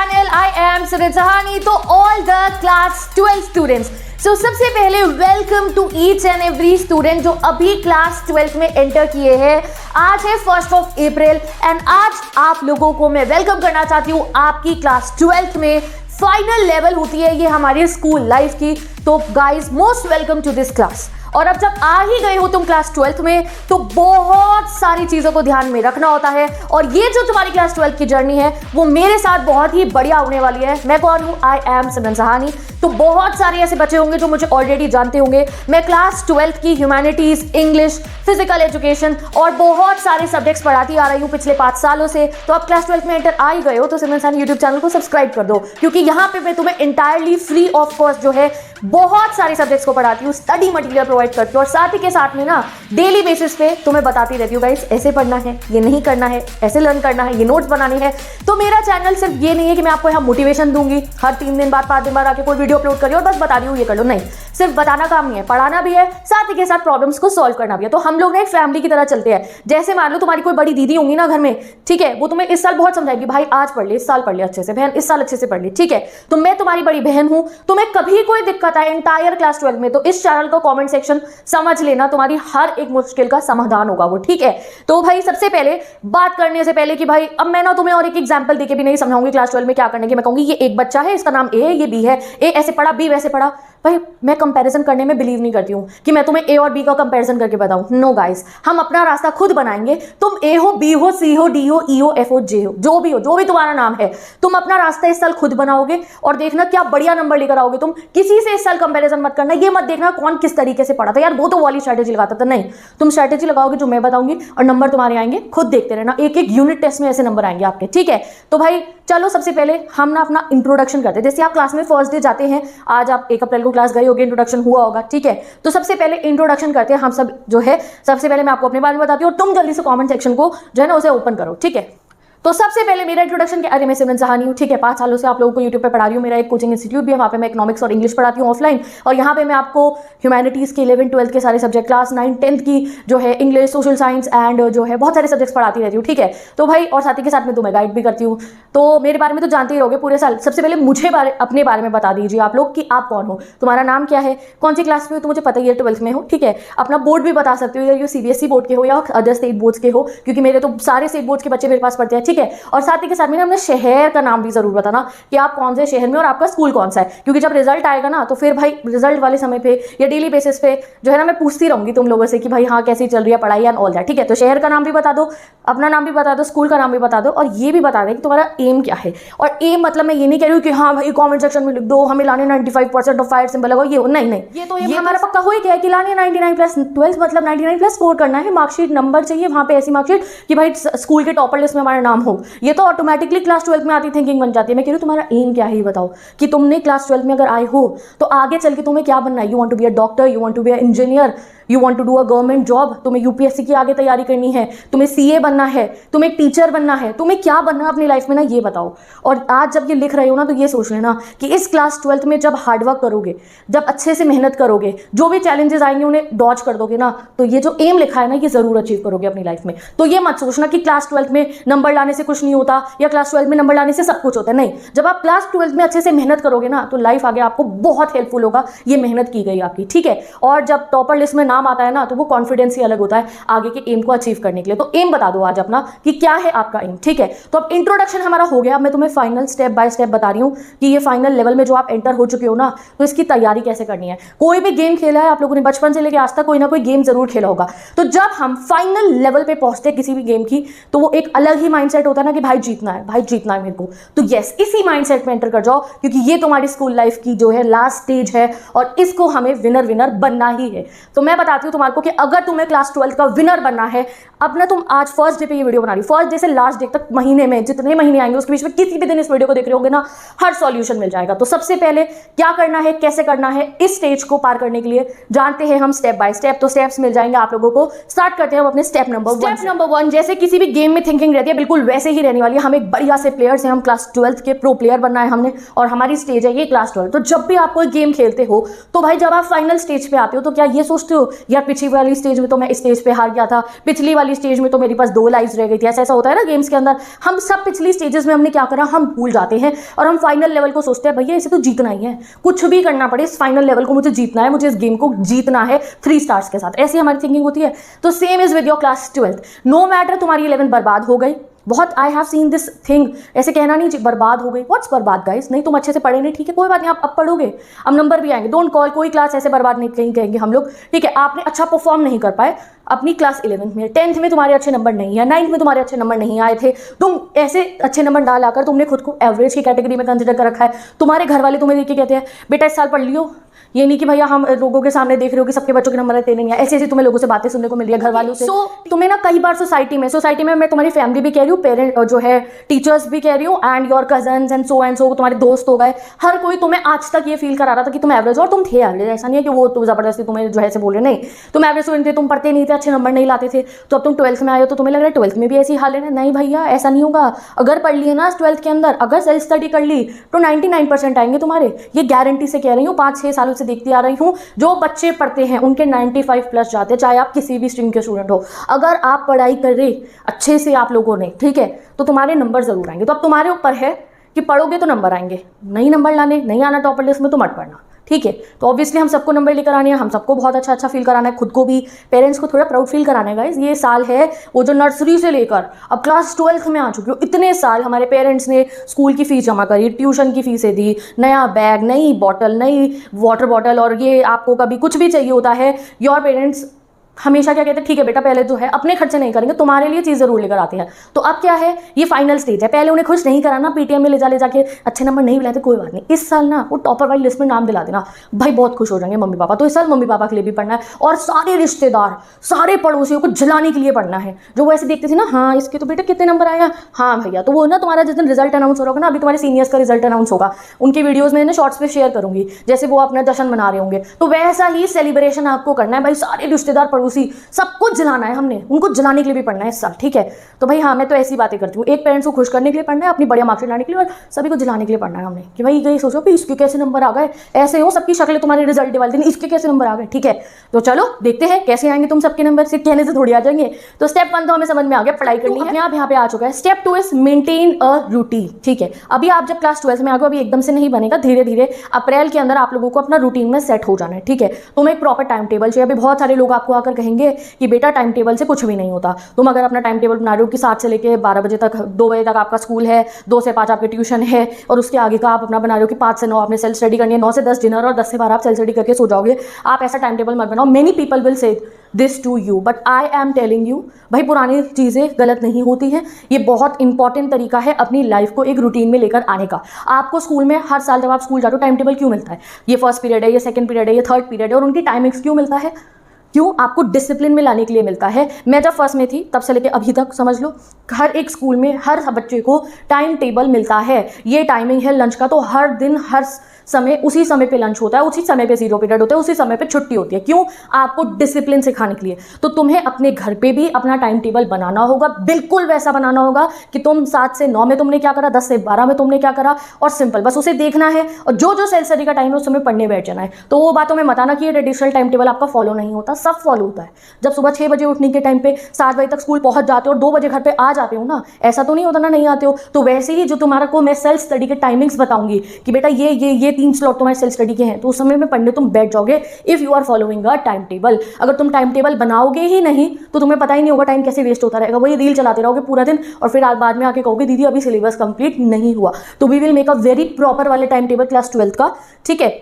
channel. I am Simran Sahani. तो all the class 12 students. So सबसे पहले welcome to each and every student जो अभी class 12 में एंटर किए हैं. आज है 1 अप्रैल एंड आज आप लोगों को मैं वेलकम करना चाहती हूँ आपकी क्लास 12 में. फाइनल लेवल होती है ये हमारी स्कूल लाइफ की. तो guys most welcome to this class. और अब जब आ ही गए हो तुम क्लास 12 में तो बहुत सारी चीज़ों को ध्यान में रखना होता है. और ये जो तुम्हारी क्लास 12 की जर्नी है वो मेरे साथ बहुत ही बढ़िया होने वाली है. मैं कौन हूँ? आई एम सिमरन सहानी. तो बहुत सारे ऐसे बच्चे होंगे जो मुझे ऑलरेडी जानते होंगे. मैं क्लास 12 की ह्यूमैनिटीज़, इंग्लिश, फिजिकल एजुकेशन और बहुत सारे सब्जेक्ट्स पढ़ाती आ रही हूँ पिछले 5 सालों से. तो अब क्लास 12 में एंटर आ ही गए हो तो सिमरन सहानी यूट्यूब चैनल को सब्सक्राइब कर दो, क्योंकि यहाँ पे मैं तुम्हें इंटायरली फ्री ऑफ कॉस्ट जो है बहुत सारे सब्जेक्ट्स को पढ़ाती हूँ, स्टडी मटेरियल प्रोवाइड करती हूँ और साथ ही के साथ में ना डेली बेसिस पे तुम्हें बताती रहती हूँ गाइस ऐसे पढ़ना है, ये नहीं करना है, ऐसे लर्न करना है, ये नोट्स बनाने हैं. तो मेरा चैनल सिर्फ ये नहीं है कि मैं आपको यहाँ मोटिवेशन दूंगी हर 3 दिन बाद 5 दिन बाद आके कोई वीडियो अपलोड करिए और बस बता रही हूँ ये कर लो. नहीं, सिर्फ बताना काम नहीं है, पढ़ाना भी है, साथ ही के साथ प्रॉब्लम्स को सॉल्व करना भी है. तो हम लोग ना एक फैमिली की तरह चलते हैं. जैसे मान लो तुम्हारी कोई बड़ी दीदी होंगी ना घर में, ठीक है, वो तुम्हें इस साल बहुत समझाएगी, भाई आज पढ़ ले, इस साल पढ़ ले अच्छे से, बहन इस साल अच्छे से पढ़ ले, ठीक है. तो मैं तुम्हारी बड़ी बहन हूं. तुम्हें कभी कोई दिक्कत है एंटायर क्लास 12 में तो इस चैनल का कमेंट सेक्शन समझ लेना, तुम्हारी हर एक मुश्किल का समाधान होगा वो, ठीक है. तो भाई सबसे पहले बात करने से पहले कि भाई अब मैं ना तुम्हें और एक एग्जांपल देके भी नहीं समझाऊंगी क्लास 12 में क्या करने की. मैं कहूंगी ये एक बच्चा है, इसका नाम ए है, ये बी है, ए ऐसे पढ़ा, बी वैसे पढ़ा. भाई मैं कंपैरिजन करने में बिलीव नहीं करती हूँ कि मैं तुम्हें ए और बी का कंपैरिजन करके बताऊं. नो गाइस, हम अपना रास्ता खुद बनाएंगे. तुम ए हो, बी हो, सी हो, डी हो, ई हो, एफ हो, जे हो, जो भी तुम्हारा नाम है, तुम अपना रास्ता इस साल खुद बनाओगे और देखना क्या बढ़िया नंबर लेकर आओगे. तुम किसी से इस साल कंपैरिजन मत करना. ये मत देखना कौन किस तरीके से पढ़ा था, यार वो तो वाली स्ट्रैटेजी लगाता था. नहीं, तुम स्ट्रैटेजी लगाओगे जो मैं बताऊंगी और नंबर तुम्हारे आएंगे. खुद देखते रहना, एक एक यूनिट टेस्ट में ऐसे नंबर आएंगे आपके, ठीक है. तो भाई चलो सबसे पहले हम ना अपना इंट्रोडक्शन करते हैं. जैसे आप क्लास में फर्स्ट डे जाते हैं, आज आप 1 अप्रैल को क्लास गए होगे, इंट्रोडक्शन हुआ होगा, ठीक है. तो सबसे पहले इंट्रोडक्शन करते हैं हम सब जो है. सबसे पहले मैं आपको अपने बारे में बताती हूँ और तुम जल्दी से कमेंट सेक्शन को जो है ना उसे ओपन करो, ठीक है. तो सबसे पहले मेरा इंट्रोडक्शन क्या, अरे मैं सिमरन सहानी हूँ, ठीक है. 5 सालों से आप लोगों को यूट्यूब पे पढ़ा रही हूँ. मेरा एक कोचिंग इंस्टीट्यूट भी है, वहाँ पे मैं इकोनॉमिक्स और इंग्लिश पढ़ाती हूँ ऑफलाइन. और यहाँ पे मैं आपको ह्यूमैनिटीज़ के 11th 12th के सारे सब्जेक्ट, क्लास 9 10th की जो है इंग्लिश, सोशल साइंस एंड जो है बहुत सारे सब्जेक्ट्स पढ़ाती रहती हूँ, ठीक है. तो भाई और साथ ही के साथ में तुम्हें गाइड भी करती हूँ. तो मेरे बारे में तो जानते ही रहोगे पूरे साल. सबसे पहले मुझे अपने बारे में बता दीजिए आप लोग कि आप कौन हो, तुम्हारा नाम क्या है, कौन सी क्लास में हो. तो मुझे पता ही है 12th में हो, ठीक है. अपना बोर्ड भी बता सकते हो, या CBSE बोर्ड के हो या अदर स्टेट बोर्ड्स के हो, क्योंकि मेरे तो सारे स्टेट बोर्ड्स के बच्चे मेरे पास पढ़ते हैं, ठीक है. और साथ के साथ में अपने शहर का नाम भी जरूर बताना कि आप कौन से शहर में और आपका स्कूल कौन सा है, क्योंकि जब रिजल्ट आएगा ना तो फिर भाई रिजल्ट वाले समय पे या डेली बेसिस पे जो है ना मैं पूछती रहूंगी तुम लोगों से कि भाई हाँ कैसी चल रही है पढ़ाई एंड ऑल दैट, ठीक है. तो शहर का नाम भी बता दो, अपना नाम भी बता दो, स्कूल का नाम भी बता दो और ये भी बता दें कि तुम्हारा एम क्या है. और एम मतलब मैं ये नहीं कह रही हूँ कि हाँ भाई कॉमेंट सेक्शन में लिख दो हमें लाने 95% ऑफ 5 सिंबल लगाओ, ये नहीं, ये तो ये हमारा पक्का हो ही गया है कि लाने 99+12 मतलब 99+4 करना है. मार्कशीट नंबर चाहिए वहाँ पे, ऐसी मार्कशीट कि भाई स्कूल के टॉपर लिस्ट में हमारा नाम हो. ये तो ऑटोमेटिकली क्लास 12 में आती थिंकिंग बन जाती है. मैं कह रही हूँ तुम्हारा एम क्या है ये बताओ कि तुमने क्लास 12 में अगर आए हो तो आगे चल के तुम्हें क्या बनना है. You want to be a doctor, you want to be a engineer, you want to do a government job, तुम्हें UPSC की आगे तैयारी करनी है, तुम्हें CA बनना है, तुम्हें टीचर बनना है, तुम्हें क्या बनना है अपनी लाइफ में ना ये बताओ. और आज जब ये लिख रहे हो ना तो ये सोच लेना कि इस क्लास 12 में जब हार्डवर्क करोगे, जब अच्छे से मेहनत करोगे, जो भी चैलेंजेस आएंगे उन्हें डॉज कर दोगे ना, तो ये जो एम लिखा है ना ये जरूर अचीव करोगे अपनी लाइफ में. तो ये मत सोचना कि क्लास 12 में नंबर लाने से कुछ नहीं होता या क्लास 12 में नंबर लाने से सब कुछ होता है. नहीं, जब आप क्लास 12 में अच्छे से मेहनत करोगे ना तो लाइफ आगे आपको बहुत हेल्पफुल होगा. ये मेहनत की गई आपकी, ठीक है. और जब टॉपर लिस्ट में नाम आता है ना तो वो कॉन्फिडेंस ही अलग होता है आगे के एम को अचीव करने के लिए. तो एम बता दो आज अपना कि क्या है आपका एम, ठीक है. तो अब इंट्रोडक्शन हमारा हो गया. मैं तुम्हें फाइनल स्टेप बाय स्टेप बता रही हूँ कि ये फाइनल लेवल में जो आप एंटर हो चुके हो ना तो इसकी तैयारी कैसे करनी है. कोई भी गेम खेला है आप लोगों ने बचपन से लेकर आज तक, कोई ना कोई गेम जरूर खेला होगा. तो जब हम फाइनल लेवल पे पहुंचते किसी भी गेम की तो वो एक अलग ही माइंडसेट होता है ना कि भाई जीतना है, भाई जीतना है मेरे को. तो यस, इसी माइंडसेट में एंटर कर जाओ क्योंकि ये तुम्हारी स्कूल लाइफ की जो है लास्ट स्टेज है और इसको हमें विनर बनना ही है. तो मैं बताती हूँ तुम्हारे को कि अगर तुम्हें क्लास 12 का विनर बनना है, अब ना तुम आज फर्स्ट डे पे ये वीडियो बना रही, फर्स्ट डे से लास्ट डे तक महीने में जितने महीने आएंगे उसके बीच में किसी भी दिन इस वीडियो को देख रहे होगे ना, हर सॉल्यूशन मिल जाएगा. तो सबसे पहले क्या करना है, कैसे करना है, इस स्टेज को पार करने के लिए जानते हैं हम स्टेप बाय स्टेप. तो स्टेप्स मिल जाएंगे आप लोगों को. स्टार्ट करते हैं हम अपने स्टेप नंबर 1. जैसे किसी भी गेम में थिंकिंग रहती है बिल्कुल वैसे ही रहने वाली है। हम एक बढ़िया से प्लेयर्स हैं, हम क्लास 12th के प्रो प्लेयर बनना है हमने, और हमारी स्टेज है ये क्लास 12। तो जब भी आप कोई गेम खेलते हो तो भाई जब आप फाइनल स्टेज पे आते हो तो क्या ये सोचते हो यार पिछली वाली स्टेज में तो मैं स्टेज पे हार गया था, पिछली वाली स्टेज में तो मेरे पास 2 लाइव्स रह गई थी, ऐसा होता है ना गेम्स के अंदर। हम सब पिछली स्टेजेस में हमने क्या करा, हम भूल जाते हैं और हम फाइनल लेवल को सोचते हैं भैया इसे तो जीतना ही है, कुछ भी करना पड़े इस फाइनल लेवल को मुझे जीतना है, मुझे इस गेम को जीतना है 3 स्टार्स के साथ। ऐसी हमारी थिंकिंग होती है। तो same is with your class 12th। No matter तुम्हारी 11th बर्बाद हो गई, बहुत I have seen this thing, ऐसे कहना नहीं बर्बाद हो गई। व्हाट्स बर्बाद गाइस, नहीं तुम अच्छे से पढ़े नहीं, ठीक है कोई बात नहीं, आप अब पढ़ोगे, अब नंबर भी आएंगे, डोंट कॉल, कोई क्लास ऐसे बर्बाद नहीं कहीं कहेंगे हम लोग, ठीक है। आपने अच्छा परफॉर्म नहीं कर पाए अपनी क्लास 11th में, 10th में तुम्हारे अच्छे नंबर नहीं है, 9th में तुम्हारे अच्छे नंबर नहीं आए थे, तुम ऐसे अच्छे नंबर डाल आकर तुमने खुद को एवरेज की कैटेगरी में कंसिडर कर रखा है। तुम्हारे घर वाले तुम्हें देख के कहते हैं बेटा इस साल पढ़ लियो, ये नहीं कि भैया हम लोगों के सामने देख रहे हो कि सबके बच्चों के नंबर आते नहीं है, ऐसे ऐसे तुम्हें लोगों से बातें सुनने को मिल रही है घर वालों से। तुम्हें ना कई बार सोसाइटी में मैं तुम्हारी फैमिली भी कह रही हूँ, पेरेंट जो है टीचर्स भी कह रही हूँ, and your cousins and so तुम्हारे दोस्त हो गए, हर कोई तुम्हें आज तक ये फील करा रहा था कि तुम एवरेज, और तुम थे एवरेज, ऐसा नहीं है कि वो तो जबरदस्ती तुम्हें जो है बोल रहे, नहीं तुम एवरेज स्टूडेंट थे, तुम पढ़ते नहीं थे, अच्छे नंबर नहीं लाते थे। तो अब तुम 12th में आए हो तो तुम्हें लग रहा है 12th में भी ऐसी हाल है ना, नहीं भैया ऐसा नहीं होगा। अगर पढ़ लिए ना 12th के अंदर, अगर सेल्फ स्टडी कर ली तो 99% आएंगे तुम्हारे, ये गारंटी से कह रही हूँ, 5-6 सालों से देखती आ रही हूँ। जो बच्चे पढ़ते हैं उनके 95 प्लस जाते हैं, चाहे आप किसी भी स्ट्रीम के स्टूडेंट हो। अगर आप पढ़ाई कर रहे अच्छे से आप लोगों ने, ठीक है, तो तुम्हारे नंबर जरूर आएंगे। तो अब तुम्हारे ऊपर है कि पढ़ोगे तो नंबर आएंगे, नहीं नंबर लाने, नहीं आना टॉपर लिस्ट में तो मत पढ़ना, ठीक है। तो ऑब्वियसली हम सबको नंबर लेकर आने हैं, हम सबको बहुत अच्छा फील कराना है, खुद को भी, पेरेंट्स को थोड़ा प्राउड फील कराना है गाइस। ये साल है वो जो नर्सरी से लेकर अब क्लास 12th में आ चुकी हो, इतने साल हमारे पेरेंट्स ने स्कूल की फीस जमा करी, ट्यूशन की फीसें दी, नया बैग, नई बॉटल, नई वाटर बॉटल, और ये आपको कभी कुछ भी चाहिए होता है, योर पेरेंट्स हमेशा क्या कहते हैं, ठीक है बेटा पहले जो है अपने खर्चे नहीं करेंगे, तुम्हारे लिए चीज़ जरूर लेकर आते हैं। तो अब क्या है, ये फाइनल स्टेज है, पहले उन्हें खुश नहीं कराना, पीटीएम में ले जाके अच्छे नंबर नहीं मिलाते, कोई बात नहीं, इस साल ना वो टॉपर वाली लिस्ट में नाम दिला देना, भाई बहुत खुश हो जाएंगे मम्मी पापा। तो इस साल मम्मी पापा के लिए भी पढ़ना है, और सारे रिश्तेदार, सारे पड़ोसियों को जलाने के लिए पढ़ना है। जो वो ऐसे देखते थे ना, हाँ इसके तो बेटा कितने नंबर आया, हाँ भैया, तो वो ना तुम्हारा जिस दिन रिजल्ट अनाउंस हो रहा होगा ना, अभी तुम्हारे सीनियर्स का रिजल्ट अनाउंस होगा, उनकी वीडियोज़ में शॉर्ट्स पे शेयर करूंगी, जैसे वो अपना जश्न मना रहे होंगे, तो वैसा ही सेलिब्रेशन आपको करना है भाई। सारे रिश्तेदार पड़ोसी सबको जलाना है, हमने उनको जलाने के लिए भी पढ़ना है इस साल, ठीक है। तो भाई हाँ मैं तो ऐसी बातें करती हूँ, एक पेरेंट्स को खुश करने के लिए पढ़ना है, अपनी बढ़िया मार्क्स लाने के लिए, और सभी को जलाने के लिए पढ़ना है हमने, कि भाई ये सोचो कि इसके कैसे नंबर आ गए, ऐसे हो सबकी शक्लें तुम्हारे रिजल्ट वाले दिन, इसके कैसे नंबर आ गए, ठीक है। तो चलो देखते हैं कैसे आएंगे तुम सबके नंबर, से कहने से थोड़ी आ जाएंगे। तो स्टेप 1 तो हमें समझ में आ गया, पढ़ाई करनी है, आप यहाँ पे आ चुका है। Step 2 is maintain a routine, ठीक है। अभी आप जब क्लास 12th में आ गए, अभी एकदम से नहीं बनेगा, धीरे धीरे अप्रैल के अंदर आप लोगों को अपना रूटीन में सेट हो जाना है, ठीक है। तुम्हें एक प्रॉपर टाइम टेबल चाहिए। अभी बहुत सारे लोग आपको आकर कहेंगे कि बेटा टाइम टेबल से कुछ भी नहीं होता। तुम अगर अपना टाइम टेबल बना रहे हो कि 7 से लेकर 12 बजे तक, 2 बजे तक आपका स्कूल है, 2 से 5 आपकी ट्यूशन है, और उसके आगे का आप अपना बना रहे हो कि 5 से 9 आपने सेल्फ स्टडी करनी है, 9 से 10 डिनर, और 10 से 12 आप सेल्फ स्टडी करके सो जाओगे। आप ऐसा टाइम टेबल मत बनाओ। Many people will say this to you, but I am telling you, भाई पुरानी चीज़ें गलत नहीं होती हैं। ये बहुत इंपॉर्टेंट तरीका है अपनी लाइफ को एक रूटीन में लेकर आने का। आपको स्कूल में हर साल जब आप स्कूल जाते हो टाइम टेबल क्यों मिलता है, ये फर्स्ट पीरियड है, ये सेकंड पीरियड है, ये थर्ड पीरियड है, और उनकी टाइमिंग्स क्यों मिलता है, क्यों, आपको डिसिप्लिन में लाने के लिए मिलता है। मैं जब फर्स्ट में थी तब से लेके अभी तक समझ लो, हर एक स्कूल में हर बच्चे को टाइम टेबल मिलता है। ये टाइमिंग है लंच का, तो हर दिन हर समय उसी समय पे लंच होता है, उसी समय पे 0 पीरियड होता है, उसी समय पे छुट्टी होती है। क्यों, आपको डिसिप्लिन सिखाने के लिए। तो तुम्हें अपने घर पे भी अपना टाइम टेबल बनाना होगा, बिल्कुल वैसा बनाना होगा कि तुम 7 से 9 में तुमने क्या करा, 10 से 12 में तुमने क्या करा, और सिंपल बस उसे देखना है, और जो जो सेल्फ स्टडी का टाइम है उस समय पढ़ने बैठ जाना है। तो वो बातों में मत आना कि ये ट्रेडिशनल टाइम टेबल आपका फॉलो नहीं होता, सब फॉलो होता है। जब सुबह 6 बजे उठने के टाइम पे 7 बजे तक स्कूल पहुंच जाते हो और 2 बजे घर पे आ जाते हो ना, ऐसा तो नहीं होता ना नहीं आते हो। तो वैसे ही जो तुम्हारा को मैं सेल्फ स्टडी के टाइमिंग्स बताऊंगी कि बेटा ये 3 स्लॉट तुम्हारे सेल्फ स्टडी के हैं, तो उस समय में पढ़ने तुम बैठ जाओगे if you are following a time table. अगर तुम टाइम टेबल बनाओगे ही नहीं तो तुम्हें पता ही नहीं होगा टाइम कैसे वेस्ट होता रहेगा, वही रील चलाते रहोगे पूरा दिन, और फिर आज बाद में आके कहोगे दीदी अभी सिलेबस कंप्लीट नहीं हुआ। तो we will make a very proper वाले टाइम टेबल क्लास 12th का, ठीक है।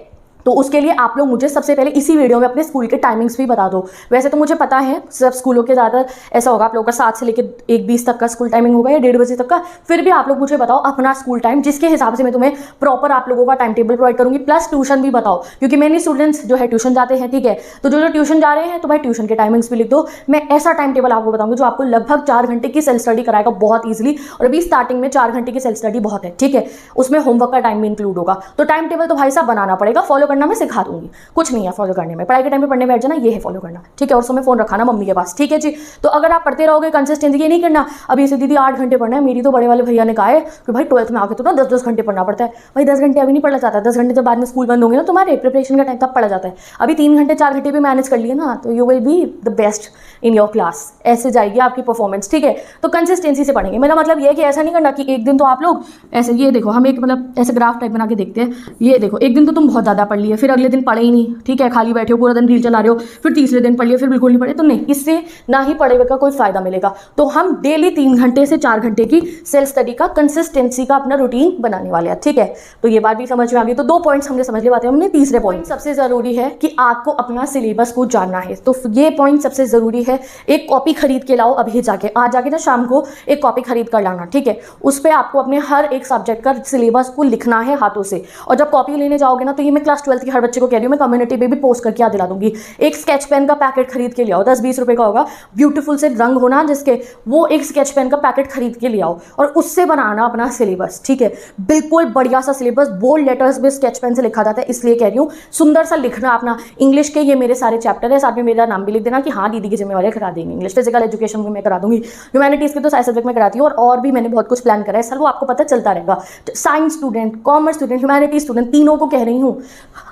तो उसके लिए आप लोग मुझे सबसे पहले इसी वीडियो में अपने स्कूल के टाइमिंग्स भी बता दो। वैसे तो मुझे पता है सब स्कूलों के ज़्यादा ऐसा होगा, आप लोगों का 7 से लेकर 1:20 तक का स्कूल टाइमिंग होगा या 1:30 बजे तक का। फिर भी आप लोग मुझे बताओ अपना स्कूल टाइम, जिसके हिसाब से मैं तुम्हें प्रॉपर आप लोगों का टाइम टेबल प्रोवाइड करूँगी, प्लस ट्यूशन भी बताओ, क्योंकि मेनी स्टूडेंट्स जो है ट्यूशन जाते हैं, ठीक है। तो जो ट्यूशन जा रहे हैं तो भाई ट्यूशन के टाइमिंग्स भी लिख दो। मैं ऐसा टाइम टेबल आपको बताऊँगी जो आपको लगभग 4 घंटे की सेल्फ स्टडी कराएगा बहुत ईजिली, और अभी स्टार्टिंग में 4 घंटे की सेल्फ स्टडी बहुत है, ठीक है। उसमें होमवर्क का टाइम भी इंक्लूड होगा। तो टाइम टेबल तो भाई साहब बनाना पड़ेगा, फॉलो करना करना मैं सिखा दूंगी, कुछ नहीं है फॉलो करने में। पढ़ाई के टाइम पे पढ़ने बैठ जाना, ये है फॉलो करना, ठीक है। और समय फोन रखाना मम्मी के पास, ठीक है जी। तो अगर आप पढ़ते रहोगे कंसिस्टेंसी, ये नहीं करना अभी इसे दीदी 8 घंटे पढ़ना है, मेरी तो बड़े वाले भैया ने कहा है कि भाई 12th में आके तो ना 10-10 घंटे पढ़ना पड़ता है। भाई 10 घंटे अभी नहीं पढ़ा जाता, 10 घंटे जब बाद में स्कूल बंद होंगे ना तुम्हारे प्रिपरेशन का टाइम, तब पढ़ा जाता है। अभी 3 घंटे 4 घंटे भी मैनेज कर लिए ना तो you will be the best in your class, ऐसे जाएगी आपकी परफॉर्मेंस, ठीक है। तो कंसिस्टेंसी से पढ़ेंगे, मेरा मतलब ये है कि ऐसा नहीं करना कि एक दिन तो आप लोग ऐसे, ये देखो हम एक मतलब ऐसे ग्राफ टाइप बना के देखते हैं, ये देखो एक दिन तो तुम बहुत ज़्यादा पढ़ लिए, फिर अगले दिन पढ़े ही नहीं, ठीक है, खाली बैठे हो पूरा दिन रील चला रहे हो, फिर तीसरे दिन पढ़ लिए, फिर बिल्कुल नहीं पढ़े, तो नहीं, इससे ना ही पढ़े हुए का कोई फायदा मिलेगा। तो हम डेली 3 घंटे से 4 घंटे की सेल्फ स्टडी का कंसिस्टेंसी का अपना रूटीन बनाने वाले हैं, ठीक है। तो ये बात भी समझ में आ गई। तो 2 पॉइंट्स हमने समझ लिए, बातें हमने। तीसरे पॉइंट सबसे जरूरी है कि आपको अपना सिलेबस को जानना है, तो ये पॉइंट सबसे जरूरी है। एक कॉपी खरीद के लाओ अभी जाके, आज जाके ना शाम को एक कॉपी खरीद कर लाना, ठीक है। उस पर आपको अपने हर एक सब्जेक्ट का सिलेबस को लिखना है हाथों से। और जब कॉपी लेने जाओगे ना, तो ये मैं क्लास 12th की हर बच्चे को कह रही हूँ, मैं कम्युनिटी पे भी पोस्ट करके याद दिला दूंगी। एक स्केच पेन का पैकेट खरीद के ले आओ, 10-20 रुपए का होगा, ब्यूटीफुल से रंग होना जिसके, वो एक स्केच पेन का पैकेट खरीद के ले आओ और उससे बनाना अपना सिलेबस, ठीक है। बिल्कुल बढ़िया सा सिलेबस, बोल्ड लेटर्स में स्केच पेन से लिखा जाता है, इसलिए कह रही हूँ सुंदर सा लिखना अपना। इंग्लिश के ये मेरे सारे चैप्टर है, साथ में मेरा नाम भी लिख देना कि हाँ दीदी की जिम्मेवारी करा देंगे। इंग्लिश, फिजिकल एजुकेशन में मैं करा दूंगी, ह्यूमैनिटीज के तो सारे सब्जेक्ट में कराती हूँ, और भी मैंने बहुत कुछ प्लान करा है सर, वो आपको पता चलता रहेगा। Science student, commerce student, humanities student, तीनों को कह रही हूँ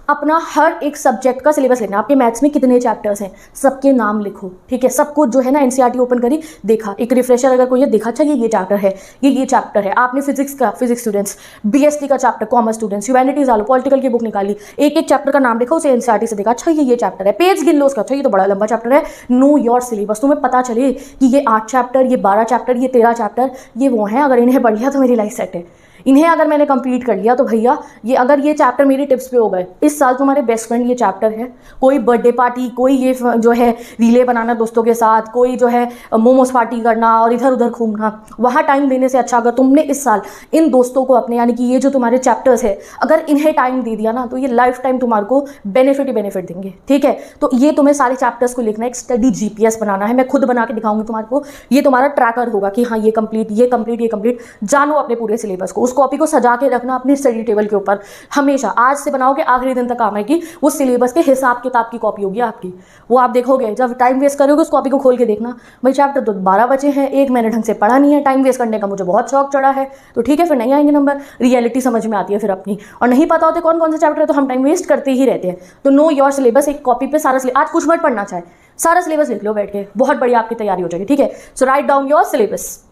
अपना हर एक सब्जेक्ट का सिलेबस लिखना। आपके मैथ्स में कितने चैप्टर्स हैं, सबके नाम लिखो, ठीक है। सबको जो है ना एनसीईआरटी ओपन करी, देखा, एक रिफ्रेशर अगर कोई देखा, अच्छा ये चैप्टर है, ये चैप्टर है। आपने फिजिक्स का, फिजिक्स स्टूडेंट्स, बीएसटी का चैप्टर, कॉमर्स स्टूडेंट्स, ह्यूमैनिटीज आलो, पॉलिटिकल की बुक निकाली, एक चैप्टर का नाम लिखा, उसे एनसीईआरटी से देखा, अच्छा ये चैप्टर है, पेज गिन लो उसका, अच्छा ये तो बड़ा लंबा चैप्टर है। नो योर सिलेबस, तुम्हें पता चले कि ये 8 चैप्टर, ये 12 चैप्टर, ये 13 चैप्टर, ये वो हैं, अगर इन्हें पढ़ लिया तो मेरी लाइफ सेट है। इन्हें अगर मैंने कंप्लीट कर लिया तो भैया ये, अगर ये चैप्टर मेरी टिप्स पे हो गए, इस साल तुम्हारे बेस्ट फ्रेंड ये चैप्टर है। कोई बर्थडे पार्टी, कोई ये जो है रीले बनाना दोस्तों के साथ, कोई जो है मोमोज पार्टी करना और इधर उधर घूमना, वहाँ टाइम देने से अच्छा अगर तुमने इस साल इन दोस्तों को अपने, यानी कि ये जो तुम्हारे चैप्टर्स है, अगर इन्हें टाइम दे दिया ना, तो ये लाइफ टाइम तुम्हारे को बेनिफिट ही बेनिफिट देंगे, ठीक है। तो ये तुम्हें सारे चैप्टर्स को लिखना है, एक स्टडी जीपीएस बनाना है, मैं खुद बना के दिखाऊंगी तुम्हारे को। ये तुम्हारा ट्रैकर होगा कि हाँ ये कंप्लीट, ये कंप्लीट, ये कंप्लीट। जानो अपने पूरे सिलेबस को, उस कॉपी को सजा के रखना अपनी स्टडी टेबल के ऊपर हमेशा। आज से बनाओगे आखिरी दिन तक काम आएगी, वो सिलेबस के हिसाब किताब की कॉपी होगी आपकी। वो आप देखोगे, जब टाइम वेस्ट करोगे उस कॉपी को खोल के देखना, भाई चैप्टर तो 12 बचे हैं, एक मैंने ढंग से पढ़ा नहीं है, टाइम वेस्ट करने का मुझे बहुत शौक चढ़ा है, तो ठीक है फिर नहीं आएंगे नंबर। रियलिटी समझ में आती है फिर अपनी, और नहीं पता होते कौन कौन से चैप्टर है तो हम टाइम वेस्ट करते ही रहते हैं। तो नो योर सिलेबस, एक कॉपी पे सारा, आज कुछ मत पढ़ना चाहे, सारा सिलेबस लिख लो बैठ के, बहुत बढ़िया आपकी तैयारी हो जाएगी, ठीक है। So write down your syllabus.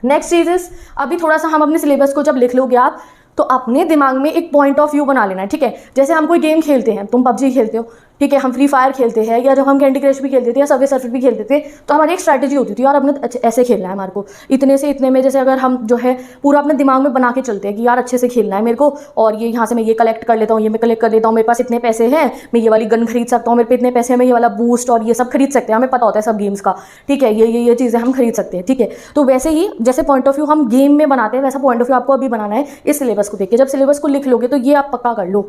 Next चीज इज, अभी थोड़ा सा हम अपने सिलेबस को जब लिख लोगे आप, तो अपने दिमाग में एक पॉइंट ऑफ व्यू बना लेना है, ठीक है। जैसे हम कोई गेम खेलते हैं, तुम पबजी खेलते हो, ठीक है, हम फ्री फायर खेलते हैं, या जब हम कैंडी क्रश भी खेलते थे या सबवे सर्फर भी खेलते थे, तो हमारी एक स्ट्रैटेजी होती थी यार अपने ऐसे खेलना है हमारे को, इतने से इतने में, जैसे अगर हम जो है पूरा अपने दिमाग में बना के चलते हैं कि यार अच्छे से खेलना है मेरे को, और ये यहाँ से मैं ये कलेक्ट कर लेता हूँ, ये मैं कलेक्ट कर लेता हूँ, मेरे पास इतने पैसे हैं, मैं ये वाली गन खरीद सकता हूँ, मेरे पे इतने पैसे हैं, मैं ये वाला बूस्ट और ये सब खरीद सकते हैं, हमें पता होता है सब गेम्स का, ठीक है, ये चीज़ें हम खरीद सकते हैं, ठीक है। तो वैसे ही जैसे पॉइंट ऑफ व्यू हम गेम में बनाते हैं, वैसा पॉइंट ऑफ व्यू आपको अभी बनाना है इस सिलेबस को देख के। जब सिलेबस को लिख लोगे तो ये आप पक्का कर लो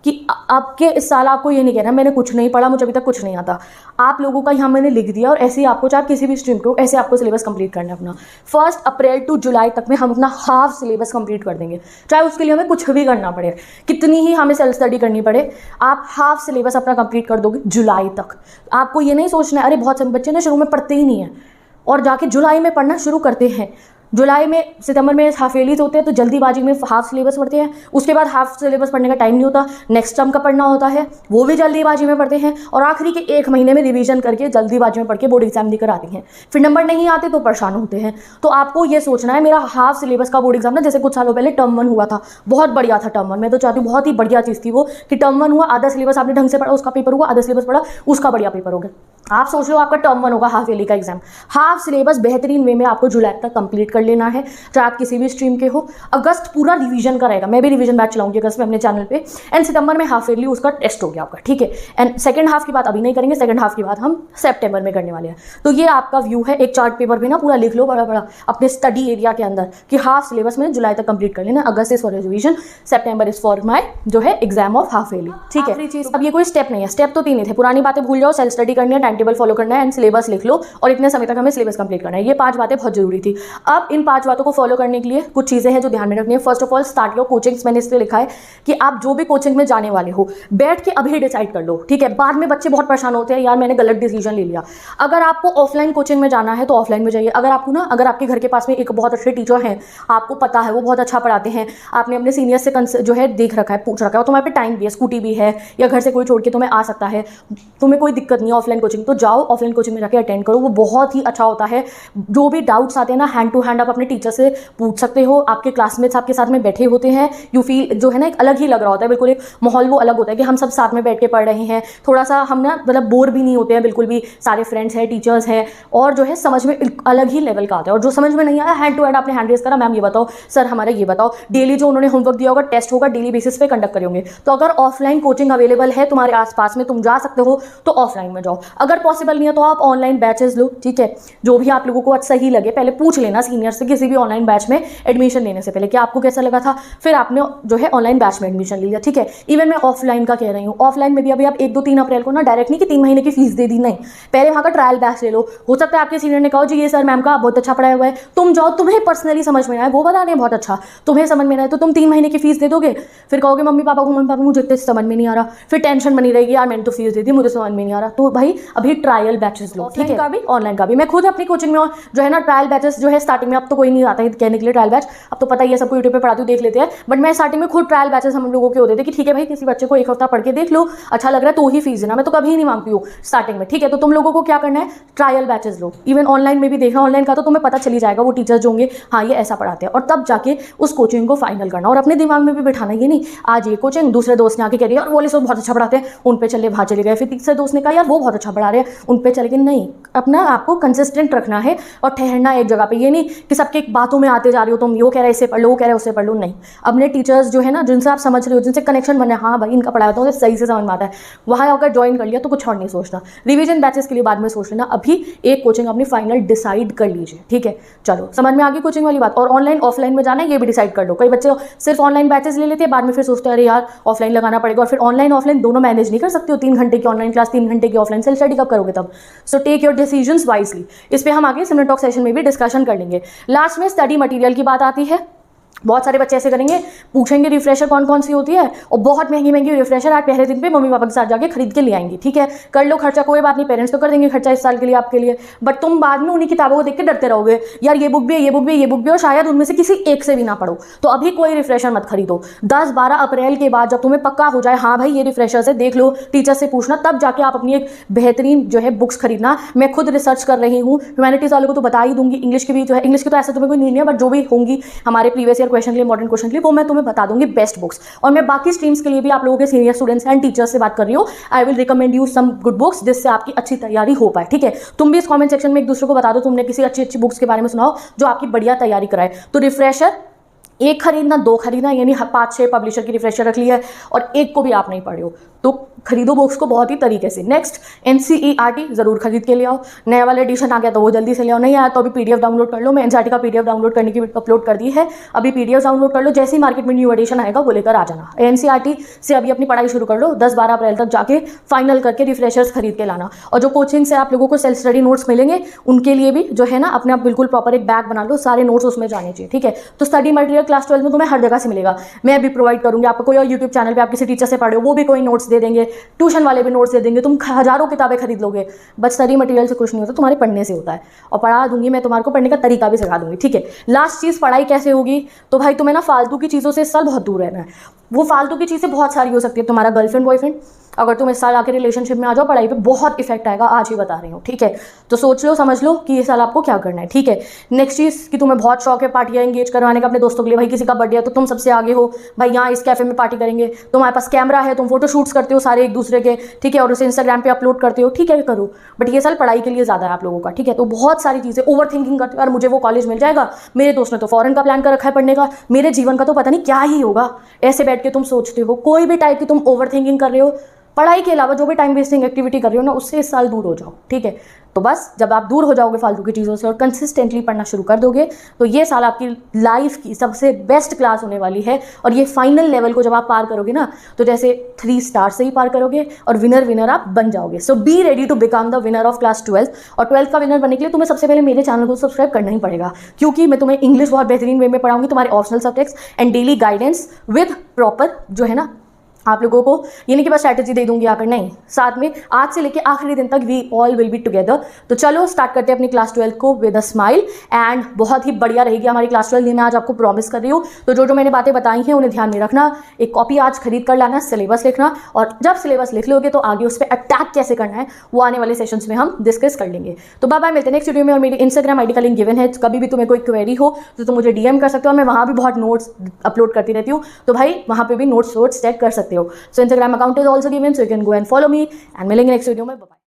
कि आपके इस साल आपको ये नहीं कहना मैंने कुछ नहीं पढ़ा, मुझे अभी तक कुछ नहीं आता। आप लोगों का यहाँ मैंने लिख दिया, और ऐसे ही आपको, चाहे किसी भी स्ट्रीम को, ऐसे आपको सिलेबस कंप्लीट करना है अपना। 1 अप्रैल टू जुलाई तक में हम अपना हाफ सिलेबस कंप्लीट कर देंगे, चाहे उसके लिए हमें कुछ भी करना पड़े, कितनी ही हमें सेल्फ स्टडी करनी पड़े, आप हाफ सिलेबस अपना कंप्लीट कर दोगे जुलाई तक। आपको ये नहीं सोचना है अरे बहुत सारे बच्चे ना शुरू में पढ़ते ही नहीं है और जाके जुलाई में पढ़ना शुरू करते हैं। जुलाई में, सितंबर में हाफ ईयरलीज होते हैं, तो जल्दीबाजी में हाफ सिलेबस पढ़ते हैं, उसके बाद हाफ सिलेबस पढ़ने का टाइम नहीं होता, नेक्स्ट टर्म का पढ़ना होता है, वो भी जल्दीबाजी में पढ़ते हैं, और आखिरी के 1 महीने में रिवीजन करके जल्दीबाजी में पढ़ के बोर्ड एग्जाम देकर आते हैं, फिर नंबर नहीं आते तो परेशान होते हैं। तो आपको ये सोचना है मेरा हाफ सिलेबस का बोर्ड एग्जाम ना, जैसे कुछ सालों पहले टर्म 1 हुआ था, बहुत बढ़िया था टर्म 1, मैं तो चाहती हूँ, बहुत ही बढ़िया चीज़ थी वो कि टर्म 1 हुआ, आधा सिलेबस आपने ढंग से पढ़ा उसका पेपर हुआ, आधा सिलेबस पढ़ा उसका बढ़िया पेपर हो गया। आप सोच लो आपका टर्म 1 होगा हाफ ईयरली का एग्जाम, हाफ सिलेबस बेहतरीन वे में आपको जुलाई तक कंप्लीट कर लेना है, चाहे आप किसी भी स्ट्रीम के हो। अगस्त पूरा रिवीजन का रहेगा, मैं भी रिवीजन बैच चलाऊंगी अगस्त में अपने चैनल पे, एंड सितंबर में हाफ ईयरली उसका टेस्ट हो गया आपका, ठीक है। एंड सेकंड हाफ की बात अभी नहीं करेंगे, सेकंड हाफ की बात हम सितंबर में करने वाले हैं। तो ये आपका व्यू है, एक चार्ट पेपर पे ना पूरा लिख लो बड़ा बड़ा अपने स्टडी एरिया के अंदर कि हाफ सिलेबस में जुलाई तक कंप्लीट कर लेना, August is for revision, September is for my जो है एग्जाम ऑफ हाफ ईयरली, ठीक है। चीज अब ये कोई स्टेप नहीं है, स्टेप तो 3 ही थे, पुरानी बातें भूल जाओ, सेल्फ स्टडी करनी है, टाइम टेबल फॉलो करना है, एंड सिलेबस लिख लो, और इतने समय तक हमें सिलेबस कंप्लीट करना है। ये 5 बातें बहुत जरूरी थी। अब अब इन 5 बातों को फॉलो करने के लिए कुछ चीज़ें हैं जो ध्यान में रखनी है। First of all, start your coachings. मैंने इसलिए लिखा है कि आप जो भी कोचिंग में जाने वाले हो, बैठ के अभी डिसाइड कर लो, ठीक है। बाद में बच्चे बहुत परेशान होते हैं, यार मैंने गलत डिसीजन ले लिया। अगर आपको ऑफलाइन कोचिंग में जाना है तो ऑफलाइन में जाइए। अगर आपके घर के पास में एक बहुत अच्छे टीचर हैं, आपको पता है वो बहुत अच्छा पढ़ाते हैं, आपने अपने सीनियर से जो है देख रखा है, पूछ रखा है, और तुम्हारे पे टाइम भी है, स्कूटी भी है, या घर से कोई छोड़ के तुम्हें आ सकता है, तुम्हें कोई दिक्कत नहीं है ऑफलाइन कोचिंग, तो जाओ ऑफलाइन कोचिंग में जाके अटेंड करो। वो बहुत ही अच्छा होता है। जो भी डाउट्स आते हैं ना, हैंड टू हैंड आप अपने टीचर से पूछ सकते हो। आपके क्लासमेट्स आपके साथ में बैठे होते हैं, यू फील जो है ना एक अलग ही लग रहा होता है, बिल्कुल एक माहौल वो अलग होता है कि हम सब साथ में बैठ के पढ़ रहे हैं। थोड़ा सा हम ना मतलब बोर भी नहीं होते हैं बिल्कुल भी, सारे फ्रेंड्स हैं, टीचर्स हैं, और जो है समझ में अलग ही लेवल का आता है। और जो समझ में नहीं आया, हैंड टू हैंड आपने हैंड रेज करा, मैम ये बताओ, सर हमारा ये बताओ, डेली जो उन्होंने होमवर्क दिया होगा, टेस्ट होगा, डेली बेसिस पे कंडक्ट करेंगे। तो अगर ऑफलाइन कोचिंग अवेलेबल है तुम्हारे आसपास में, तुम जा सकते हो, तो ऑफलाइन में जाओ। अगर पॉसिबल नहीं है तो आप ऑनलाइन बैचेस लो, ठीक है। जो भी आप लोगों को सही लगे, पहले पूछ लेना सीनियर से किसी भी ऑनलाइन बैच में एडमिशन लेने से पहले कि आपको कैसा लगा था, फिर आपने जो है ऑनलाइन बैच में एडमिशन ले लिया, ठीक है। इवन मैं ऑफलाइन का कह रही हूँ, ऑफलाइन में भी अभी आप 1, 2, 3 अप्रैल को ना डायरेक्ट नहीं कि 3 महीने की फीस दे दी, नहीं, पहले वहाँ का ट्रायल बैच ले लो। हो सकता है आपके सीनियर ने कहा जी ये सर मैम का बहुत अच्छा पढ़ाया हुआ है, तुम जाओ, तुम्हें पर्सनली समझ में आए, वो बता रहे हैं बहुत अच्छा, तुम्हें समझ में आए तो तुम 3 महीने की फीस दे दोगे। फिर कहोगे मम्मी पापा मुझे इतने समझ में नहीं आ रहा, फिर टेंशन बनी रहेगी, यार मैंने तो फीस दे दी, मुझे समझ में नहीं आ रहा। तो भाई अभी ट्रायल बैचेस लो, ठीक है, भी ऑनलाइन का भी। मैं खुद अपनी कोचिंग में जो है ना ट्रायल बैचेस जो है स्टार्टिंग में, अब तो कोई नहीं आता है कहने के लिए ट्रायल बैच, अब तो पता ही है सबको, यूट्यूब पे पढ़ाती हूँ, देख लेते हैं। बट मैं स्टार्टिंग में खुद ट्रायल बैचेस हम लोगों के होते थे कि ठीक है भाई किसी बच्चे को 1 हफ्ता पढ़ के देख लो, अच्छा लग रहा है तो ही फीस देना। मैं तो कभी नहीं मांगती हूँ स्टार्टिंग में, ठीक है। तो तुम लोगों को क्या करना है, ट्रायल बैचेस लो। इवन ऑनलाइन में भी देखना, ऑनलाइन का तो तुम्हें पता चली जाएगा, वो टीचर्स जो होंगे हाँ ये ऐसा पढ़ाते हैं, और तब जाके उस कोचिंग को फाइनल करना। और अपने दिमाग में भी बिठाना, ये नहीं आज ये कोचिंग, दूसरे दोस्त ने आके कह रही है और बोले सो बहुत अच्छा पढ़ाते हैं, उन पे चले, वहाँ चले गए, फिर तीसरे दोस्त ने कहा यार वो बहुत अच्छा पढ़ा रहे हैं, उन पे चले गए। नहीं, अपना आपको कंसिस्टेंट रखना है और ठहरना एक जगह पे। ये नहीं कि सबके बातों में आते जा रही हो तुम, यो कह रहे इससे पढ़ लो, वो कह रहे उससे पढ़ लो, नहीं। अपने टीचर्स जो है ना जिनसे आप समझ रहे हो, जिनसे कनेक्शन बने, हाँ भाई इनका पढ़ाया तो सही से समझ में आता है, वहाँ अगर ज्वाइन कर लिया तो कुछ और नहीं सोचना। रिवीजन बैचेस के लिए बाद में सोच लेना, अभी एक कोचिंग अपनी फाइनल डिसाइड कर लीजिए, ठीक है। चलो समझ में आ गई कोचिंग वाली बात। और ऑनलाइन ऑफलाइन में जाना है ये भी डिसाइड कर लो। कई बच्चे सिर्फ ऑनलाइन बैचेस ले लेते हैं, बाद में फिर सोचते हैं अरे यार ऑफलाइन लगाना पड़ेगा, और फिर ऑनलाइन ऑफलाइन दोनों मैनेज नहीं कर सकते हो। 3 घंटे की ऑनलाइन क्लास, 3 घंटे की ऑफलाइन, सेल्फ स्टडी कब करोगे तब। So take your decisions wisely. इस पे हम आगे सिमरन टॉक सेशन में भी डिस्कशन कर लेंगे। लास्ट में स्टडी मटेरियल की बात आती है। बहुत सारे बच्चे ऐसे करेंगे, पूछेंगे रिफ्रेशर कौन कौन सी होती है, और बहुत महंगी महंगी रिफ्रेशर आज पहले दिन पे मम्मी पापा के साथ जाके खरीद के ले आएंगी, ठीक है। कर लो खर्चा, कोई बात नहीं, पेरेंट्स तो कर देंगे खर्चा इस साल के लिए आपके लिए, बट तुम बाद में उन्हीं किताबों को देख के डरते रहोगे, यार ये बुक भी है, ये बुक भी है, ये बुक भी, और शायद उनमें से किसी एक से भी ना पढ़ो। तो अभी कोई रिफ्रेशर मत खरीदो। 10-12 अप्रैल के बाद जब तुम्हें पक्का हो जाए हाँ भाई ये रिफ्रेशर से देख लो, टीचर से पूछना, तब जाके आप अपनी एक बेहतरीन जो है बुक्स खरीदना। मैं खुद रिसर्च कर रही हूँ, ह्यूमैनिटीज वालों को तो बता ही दूंगी, इंग्लिश की भी जो है, इंग्लिश की तो ऐसा तुम्हें कोई नहीं है, बट जो भी होंगी हमारे प्रीवियस ईयर क्वेश्चन के लिए, मॉडर्न क्वेश्चन के लिए, वो मैं तुम्हें बता दूंगी बेस्ट बुक्स। और मैं बाकी स्ट्रीम्स के लिए भी आप लोगों के सीनियर स्टूडेंट्स एंड टीचर्स से बात कर रही हूँ। I will recommend you some good books जिससे आपकी अच्छी तैयारी हो पाए, ठीक है। तुम भी इस कमेंट सेक्शन में एक दूसरे को बता दो तुमने किसी अच्छी अच्छी बुक्स के बारे में सुनाओ जो आपकी बढ़िया तैयारी कराए। तो रिफ्रेशर 1 खरीदना, 2 खरीदना, यानी 5-6 पब्लिशर की रिफ्रेशर रख ली है और एक को भी आप नहीं पढ़े हो तो खरीदो बुक्स को बहुत ही तरीके से। नेक्स्ट NCERT जरूर खरीद के ले आओ, नया वाला एडिशन आ गया तो वो जल्दी से ले आओ, नहीं आया तो अभी PDF डाउनलोड कर लो। मैं NCERT का PDF डाउनलोड करने की अपलोड कर दी है, अभी PDF डाउनलोड कर लो, जैसे ही मार्केट में न्यू एडिशन आएगा वो लेकर आ जाना। NCERT से अभी अपनी पढ़ाई शुरू कर लो, 10-12 अप्रैल तक जाके फाइनल करके रिफ्रेशर्स खरीद के लाना। और जो कोचिंग से आप लोगों को सेल्फ स्टडी नोट्स मिलेंगे उनके लिए भी जो है ना अपने आप बिल्कुल प्रॉपर एक बैग बना लो, सारे नोट्स उसमें जाने चाहिए, ठीक है। तो स्टडी मटेरियल क्लास 12 में तुम्हें हर जगह से मिलेगा, मैं भी प्रोवाइड करूंगी आपको। कोई और यूट्यूब चैनल पे आप किसी टीचर से पढ़े हो वो भी कोई नोट्स दे देंगे, ट्यूशन वाले भी नोट्स दे देंगे, तुम हजारों किताबें खरीद लोगे, बट स्टडी मटेरियल से कुछ नहीं होता, तुम्हारे पढ़ने से होता है। और पढ़ा दूंगी मैं तुम्हारे को, पढ़ने का तरीका भी सिखा दूंगी, ठीक है। लास्ट चीज़ पढ़ाई कैसे होगी, तो भाई तुम्हें ना फालतू की चीज़ों से इस साल बहुत दूर रहना है। वो फालतू की चीज़ें बहुत सारी हो सकती है, तुम्हारा गर्लफ्रेंड बॉयफ्रेंड, अगर तुम इस साल आके रिलेशनशिप में आ जाओ पढ़ाई पे बहुत इफेक्ट आएगा, आज ही बता रही हूँ, ठीक है। तो सोच लो समझ लो कि ये साल आपको क्या करना है, ठीक है। नेक्स्ट चीज़ कि तुम्हें बहुत शौक है पार्टियाँ एंगेज करवाने का अपने दोस्तों के लिए, भाई किसी का बर्थडे है तो तुम सबसे आगे हो, भाई यहाँ इस कैफे में पार्टी करेंगे, तुम्हारे पास कैमरा है, तुम फोटो शूट्स करते हो सारे एक दूसरे के, ठीक है, और उसे इंस्टाग्राम पे अपलोड करते हो, ठीक है करो, बट ये साल पढ़ाई के लिए ज़्यादा है आप लोगों का, ठीक है। तो बहुत सारी चीज़ें ओवर थिंकिंग करते हो, यार मुझे वो कॉलेज मिल जाएगा, मेरे दोस्त ने तो फॉरेन का प्लान कर रखा है पढ़ने का, मेरे जीवन का तो पता नहीं क्या ही होगा, ऐसे बैठ के तुम सोचते हो। कोई भी टाइप की तुम ओवर थिंकिंग कर रहे हो, पढ़ाई के अलावा जो भी टाइम वेस्टिंग एक्टिविटी कर रही हो ना, उससे इस साल दूर हो जाओ, ठीक है। तो बस जब आप दूर हो जाओगे फालतू की चीज़ों से और कंसिस्टेंटली पढ़ना शुरू कर दोगे, तो ये साल आपकी लाइफ की सबसे बेस्ट क्लास होने वाली है। और ये फाइनल लेवल को जब आप पार करोगे ना, तो जैसे 3 स्टार से ही पार करोगे और विनर आप बन जाओगे। So be ready to become the winner of class 12। और 12th का विनर बनने के लिए तुम्हें सबसे पहले मेरे चैनल को सब्सक्राइब करना ही पड़ेगा, क्योंकि मैं तुम्हें इंग्लिश बहुत बेहतरीन वे में पढ़ाऊंगी, तुम्हारे optional subjects and daily guidance with proper जो है ना आप लोगों को, ये नहीं कि बस स्ट्रैटेजी दे दूंगी आकर, नहीं, साथ में आज से लेके आखिरी दिन तक we all will be together. तो चलो स्टार्ट करते हैं अपनी क्लास 12 को विद अ स्माइल। एंड बहुत ही बढ़िया रहेगी हमारी क्लास 12, ये मैं आज आपको प्रॉमिस कर रही हूँ। तो जो मैंने बातें बताई हैं उन्हें ध्यान में रखना, एक कॉपी आज खरीद कर लाना, सिलेबस लिखना, और जब सिलेबस लिख लोगे तो आगे उस पर अटैक कैसे करना है वो आने वाले सेशंस में हम डिस्कस कर लेंगे। तो बाय बाय, मिलते हैं नेक्स्ट वीडियो में। और मेरी इंस्टाग्राम आईडी का लिंक गिवन है, कभी भी तुम्हें कोई क्वेरी हो तो तुम मुझे डीएम कर सकते हो, मैं वहाँ भी बहुत नोट्स अपलोड करती रहती हूँ, तो भाई वहाँ पे भी नोट्स चेक कर सकते हो। So Instagram account is also given, so you can go and follow me, and मिलेंगे नेक्स्ट वीडियो में। बाय।